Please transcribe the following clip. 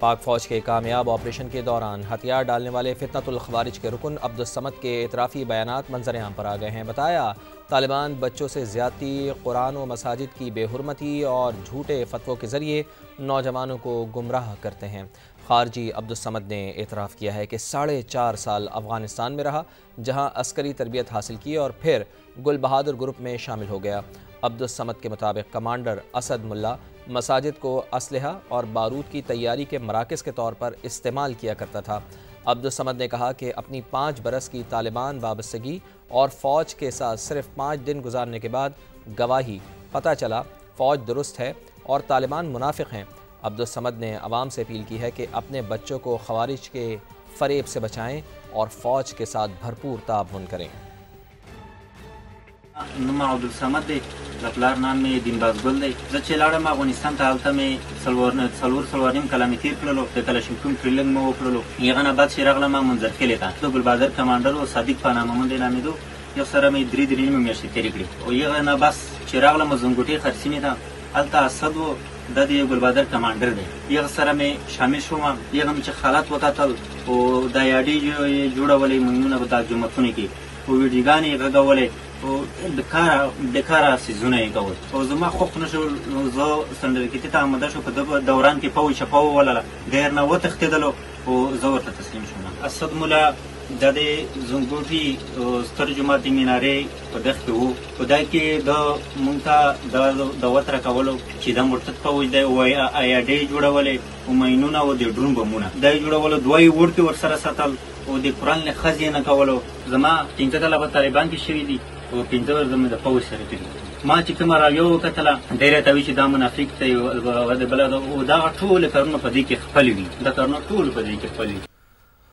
पाक फौज के कामयाब ऑपरेशन के दौरान हथियार डालने वाले फितनतुल खवारिज के रुकन अब्दुस समद के एतराफ़ी बयानात मंजर आम पर आ गए हैं। बताया, तालिबान बच्चों से ज़्यादती, कुरान व मसाजिद की बेहुरमती और झूठे फतवों के ज़रिए नौजवानों को गुमराह करते हैं। खारजी अब्दुस समद ने एतराफ़ किया है कि 4.5 साल अफ़गानिस्तान में रहा, जहाँ अस्करी तरबियत हासिल की और फिर गुल बहादुर ग्रुप में शामिल हो गया। अब्दुस समद के मुताबिक कमांडर असद मुल्ला मसाजिद को असलहा और बारूद की तैयारी के मराकज़ के तौर पर इस्तेमाल किया करता था। अब्दुस समद ने कहा कि अपनी 5 बरस की तालिबान वाबस्तगी और फ़ौज के साथ सिर्फ 5 दिन गुजारने के बाद गवाही पता चला फ़ौज दुरुस्त है और तालिबान मुनाफिक हैं। अब्दुस समद ने अवाम से अपील की है कि अपने बच्चों को खवारिज के फ़रेब से बचाएँ और फ़ौज के साथ भरपूर ताउन करें। نوم عبدالصمد دی د پلار نام مې دینباز ګل دی. زه چې لاړم افغانستان ته هلته مې څلور نیم کاله مې تېر کړلو. د کلاشینکوف ډرلینګ مې وکړلو. هغه نه بعد چې راغلم منظرخیلې ته د ګلبهادر کمانډر و صادق په نامه باندې نامېدو. یو سره مې 3 نیمې میاشتې تېرې کړې او هغه نه بس چې راغلم زنګوټې خرڅینې ته هلته اسد و دا د ګلبهادر کمانډر دی. هغه سره مې شامل شوم. هغه مې چې حالات وکتل او دا یاډې جوړولې موږ په دا جوماتونو کې او ویډیوګانې یې غږولې او بیکاره څیزونه یې کول او زما خوښ نه شو. زه سنډرکیتې ته آماده شو. په دغه دوران کې پوځ چپه وولله، غیر نه وتښتېدلو او زه ورته تسلیم شوم. اسد مولا دا د زنګوټي ستر جومات د مینارې په دښت کې وو. په دا کې د مونږ ته د وتره کولو چې دا مرتد پوځ دی او ایاډۍ جوړولې او ماینونه او د ډرون بمونه دا یې جوړولو. 2 وړکې ورسره ساتل او د قرآن لحاظ یې نه کولو. زما 15 کاله په طالبان کې شوي دي او 15 ورځې مې د پوځ سره کړي. ما چې کومه راډیو وکتله دی راته وایي چې دا منافق دی او د بله او دغه ټول کارونه په دې کې خپل وي. دا کارونه ټول په دې کې خپل وي.